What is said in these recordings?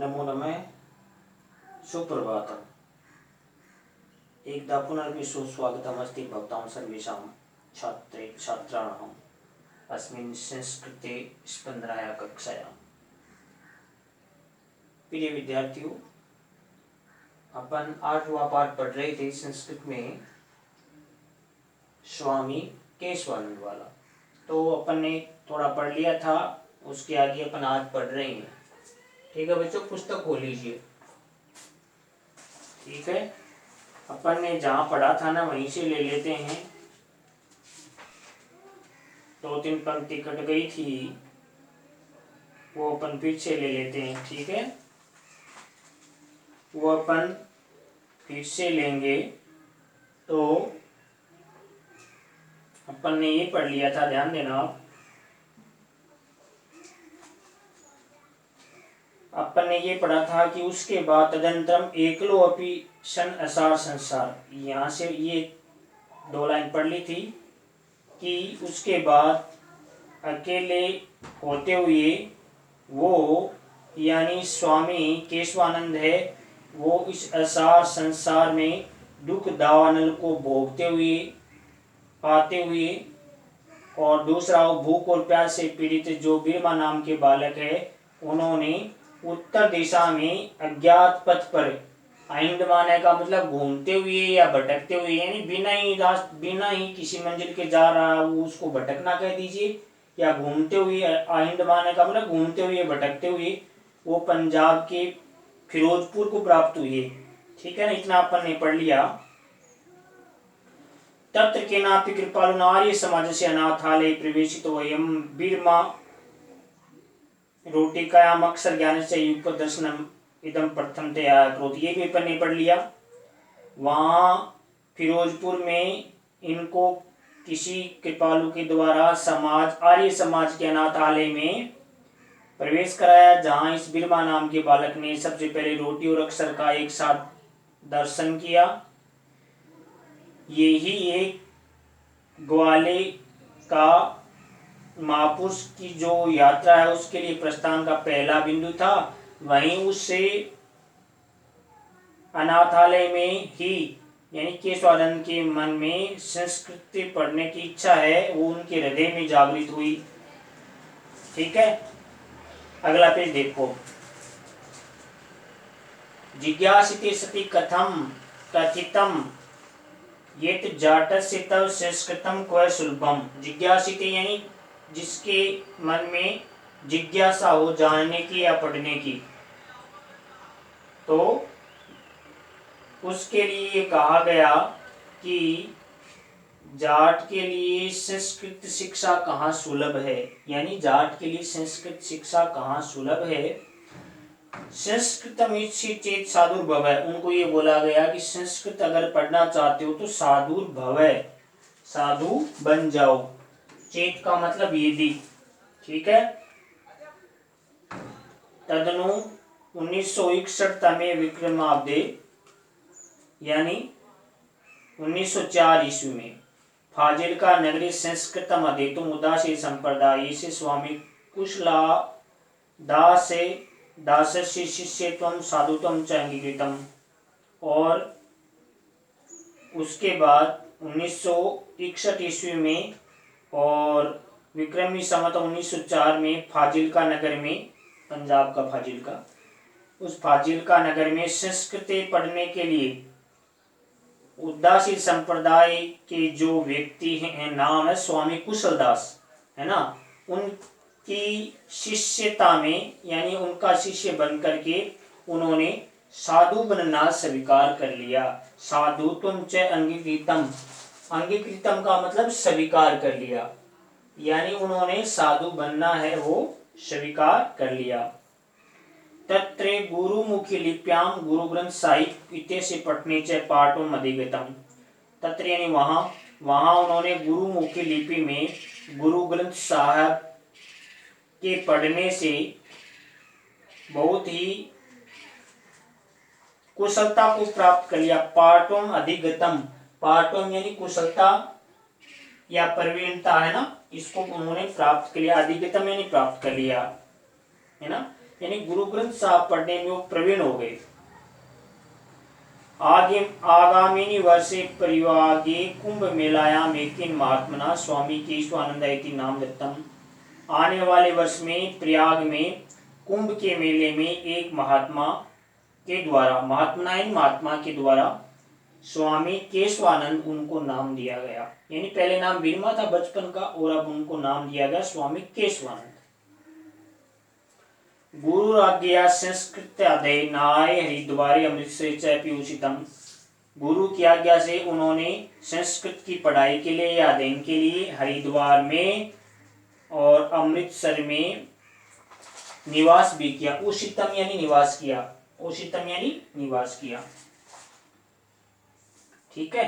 नमो नमः। सुप्रभातम्। एकदा पुनरपि सुस्वागतमस्ति भवतां सर्वेषां छात्रे छात्राणाम् अस्मिन् संस्कृते स्पन्दनाया कक्षायां। प्रिय विद्यार्थियों, अपन 8वां पाठ पढ़ रहे थे संस्कृत में स्वामी केशवानंद वाला। तो अपन ने थोड़ा पढ़ लिया था, उसके आगे अपन आज पढ़ रहे हैं। ठीक है बच्चों, पुस्तक खोल लीजिए। ठीक है, अपन ने जहाँ पढ़ा था ना वहीं से ले लेते हैं। 2-3 पंक्ति कट गई थी, वो अपन फिर से ले लेते हैं। ठीक है, वो अपन फिर से लेंगे। तो अपन ने ये पढ़ लिया था, ध्यान देना आप। अपन ने ये पढ़ा था कि उसके बाद तदंतरम एकलो अपि सन असार संसार। यहाँ से ये 2 लाइन पढ़ ली थी कि उसके बाद अकेले होते हुए वो यानी स्वामी केशवानंद है, वो इस असार संसार में दुख दावानल को भोगते हुए पाते हुए, और दूसरा वो भूख और प्यास से पीड़ित जो बिरमा नाम के बालक है, उन्होंने उत्तर दिशा में अज्ञात पथ पर, आइंद माने का मतलब घूमते हुए या भटकते हुए, यानी बिना ही किसी मंजिल के जा रहा, वो उसको भटकना कह दीजिए, या घूमते हुए। आइंद माने का मतलब घूमते हुए भटकते हुए वो पंजाब के फिरोजपुर को प्राप्त हुए। ठीक है ना, इतना अपन ने पढ़ लिया। तत्र केनापि कृपालुना आर्य समाज से अनाथालय प्रवेशितो वयम बिरमा रोटिकायाम अक्षर ज्ञान से युक्त दर्शनम इदम प्रथमतया करोति। ये भी अपन ने पढ़ लिया। वहाँ फिरोजपुर में इनको किसी कृपालु के द्वारा समाज आर्य समाज के अनाथालय में प्रवेश कराया, जहाँ इस बिरमा नाम के बालक ने सबसे पहले रोटी और अक्षर का एक साथ दर्शन किया। यही एक ग्वाले का महापुरुष की जो यात्रा है उसके लिए प्रस्थान का पहला बिंदु था। वहीं उससे अनाथालय में ही यानी केशवानंद के मन में संस्कृत पढ़ने की इच्छा है, वो उनके हृदय में जागृत हुई। ठीक है, अगला पेज देखो। जिज्ञासिते सति कथम कथितम येत जाटस्य तव संस्कृतम क्व सुलभम। जिज्ञासिते यानी जिसके मन में जिज्ञासा हो जानने की या पढ़ने की, तो उसके लिए कहा गया कि जाट के लिए संस्कृत शिक्षा कहाँ सुलभ है, यानी जाट के लिए संस्कृत शिक्षा कहाँ सुलभ है। संस्कृतम इच्छित चेत साधुर भवै। उनको ये बोला गया कि संस्कृत अगर पढ़ना चाहते हो तो साधुर भवै, साधु बन जाओ। चेत का मतलब यदि। ठीक है, तदनु 1961 में विक्रमाब्दे यानी 1904 ईस्वी में फाजिल्का नगरी संस्कृतम अधीतुम उदासी संप्रदाय से स्वामी कुशला दासस्य शिष्यत्वम साधुत्वम च अंगीकृतम। और उसके बाद 1961 ईस्वी में और विक्रमी संवत 1904 में फाजिल्का नगर में, पंजाब का फाजिल्का, उस फाजिल्का नगर में संस्कृत पढ़ने के लिए उदासी संप्रदाय के जो व्यक्ति हैं, नाम है स्वामी कुशलदास, है ना, उनकी शिष्यता में यानी उनका शिष्य बनकर के उन्होंने साधु बनना स्वीकार कर लिया। साधुत्वम च अंगीकृतम, अंगीकृतम का मतलब स्वीकार कर लिया, यानी उन्होंने साधु बनना है वो स्वीकार कर लिया। तत्रे गुरुमुखी लिप्याम गुरु ग्रंथ साहिब इत्यस्य पठने च पाठों अधिगतम। तत्र यानी वहाँ उन्होंने गुरुमुखी लिपि में गुरु ग्रंथ साहब के पढ़ने से बहुत ही कुशलता को प्राप्त कर लिया। पाठों अधिगतम, पाठों यानी कुशलता या प्रवीणता, है ना, इसको उन्होंने प्राप्त कर लिया। अधिगतम यानी प्राप्त कर लिया, है ना, यानी गुरु ग्रंथ साहब पढ़ने में वो प्रवीण हो गए। आगे आगामी वर्षे परिवागे कुंभ मेलायाम एकिन महात्मना स्वामी केशवानंद इति नाम दत्तम। आने वाले वर्ष में प्रयाग में कुंभ के मेले में एक महात्मा के द्वारा, महात्मा के द्वारा स्वामी केशवानंद उनको नाम दिया गया। यानी पहले नाम बिरमा था बचपन का, और अब उनको नाम दिया गया स्वामी केशवानंद। गुरु आज्ञा संस्कृत अध्ययनाय हरिद्वारे अमृतसर च पीयूषितम। गुरु की आज्ञा से उन्होंने संस्कृत की पढ़ाई के लिए या अध्ययन के लिए हरिद्वार में और अमृतसर में निवास भी किया। उषितम यानी निवास किया, उषितम यानी निवास किया। ठीक है।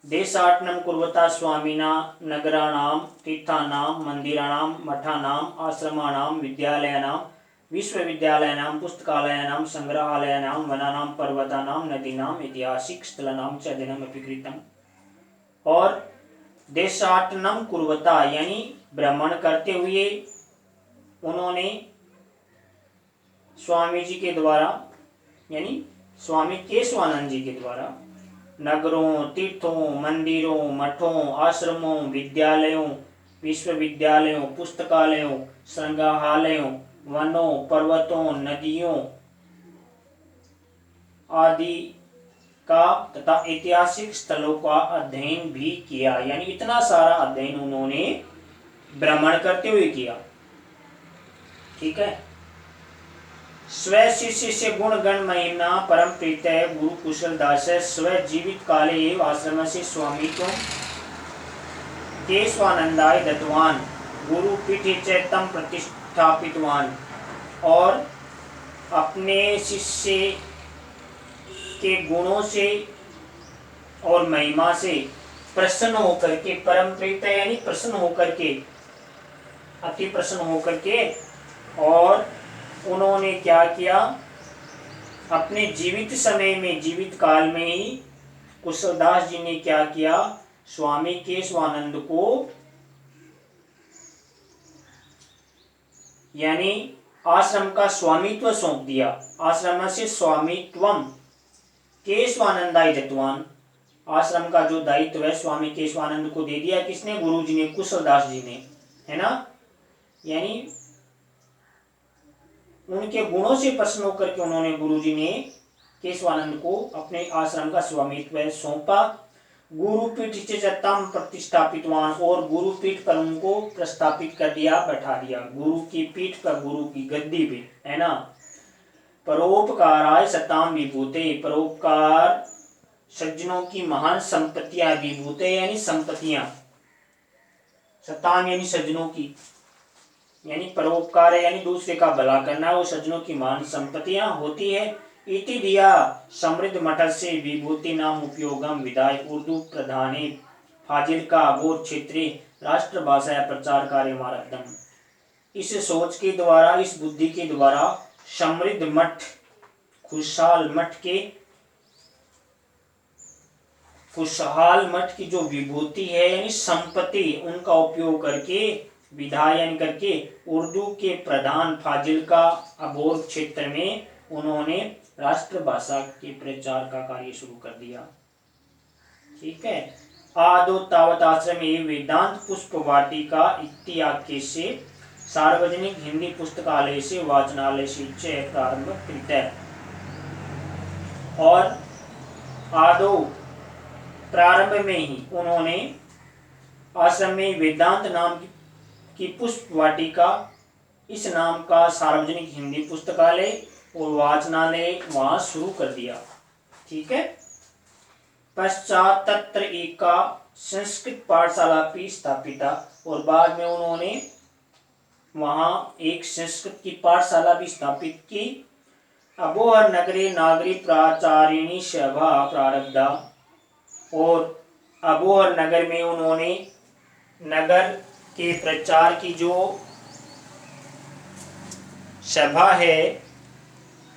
देशाटनम कुर्वता स्वामिना नगराणाम तीर्थानाम मंदिराणाम मठानाम आश्रमाणाम विद्यालयानाम विश्वविद्यालयानाम पुस्तकालयानाम संग्रहालयानाम वनानाम पर्वतानाम नदीनाम ऐतिहासिक स्थलानाम च अध्ययनम अपि कृतम। और देशाटनम कुर्वता यानी भ्रमण करते हुए उन्होंने स्वामी जी के द्वारा, यानी स्वामी केशवानंद जी के द्वारा नगरों, तीर्थों, मंदिरों, मठों, आश्रमों, विद्यालयों, विश्वविद्यालयों, पुस्तकालयों, संग्रहालयों, वनों, पर्वतों, नदियों आदि का तथा ऐतिहासिक स्थलों का अध्ययन भी किया। यानी इतना सारा अध्ययन उन्होंने भ्रमण करते हुए किया। ठीक है। स्व शिष्य से गुण गण महिमा परम प्रीत गुरु कुशल दास स्व जीवित काले एवं आश्रम से स्वामित्व केशवानंदाय दत्तवान गुरु पीठे चैतम प्रतिष्ठापितवान। और अपने शिष्य के गुणों से और महिमा से प्रसन्न होकर के, परम प्रीत यानी प्रसन्न होकर के, अति प्रसन्न होकर के, और उन्होंने क्या किया, अपने जीवित समय में, जीवित काल में ही कुशलदास जी ने क्या किया, स्वामी केशवानंद को यानी आश्रम का स्वामित्व सौंप दिया। आश्रम से स्वामित्वम केशवानंदाय दत्तवान, आश्रम का जो दायित्व है स्वामी केशवानंद को दे दिया। किसने? गुरु जी ने, कुशलदास जी ने, है ना। यानी उनके गुणों से प्रसन्न होकर के उन्होंने, गुरु जी ने केशवानंद को अपने आश्रम का स्वामित्व सौंपा। गुरुपीठ चतम प्रतिष्ठापितवान, और गुरुपीठ पर उनको प्रस्थापित कर दिया, बैठा दिया। गुरु की पीठ पर, गुरु की गद्दी पे, है ना। परोपकाराय सताम विभूते, परोपकार सज्जनों की महान संपत्तियां, विभूते यानी संपत्तियां, सताम यानी सज्जनों की, यानी परोपकार यानी दूसरे का भला करना, वो सज्जनों की महान संपत्तियां होती है। इति दिया समृद्ध मठर से विभूति नाम उपयोगम विदाय उर्दू प्रधाने फाजिल्का अबोध क्षेत्रीय राष्ट्रभाषा प्रचार कार्य मारकदम। इस सोच के द्वारा, इस बुद्धि के द्वारा समृद्ध मठ, खुशहाल मठ के, खुशहाल मठ की जो विभूति है यानी संपत्ति, उनका उपयोग करके, विधायन करके उर्दू के प्रधान फाजिल्का अबोध क्षेत्र में उन्होंने राष्ट्रभाषा के प्रचार का कार्य शुरू कर दिया। ठीक है। आदो तावत आश्रम एवं वेदांत पुष्प वाटिका इत्याख्य से सार्वजनिक हिंदी पुस्तकालय से वाचनालय से प्रारंभ कृत। और आदो प्रारंभ में ही उन्होंने आश्रम में वेदांत नाम की पुष्प वाटिका, इस नाम का सार्वजनिक हिंदी पुस्तकालय और वाचनालय वहां शुरू कर दिया। ठीक है। पश्चात तत्र एका संस्कृत पाठशाला भी स्थापिता, और बाद में उन्होंने वहां एक संस्कृत की पाठशाला भी स्थापित की। अबोहर नगरे नागरी प्राचार्यिणी सभा प्रारब्धा, और अबोहर नगर में उन्होंने नगर के प्रचार की जो सभा है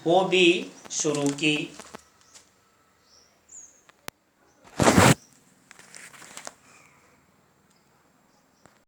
वो भी शुरू की।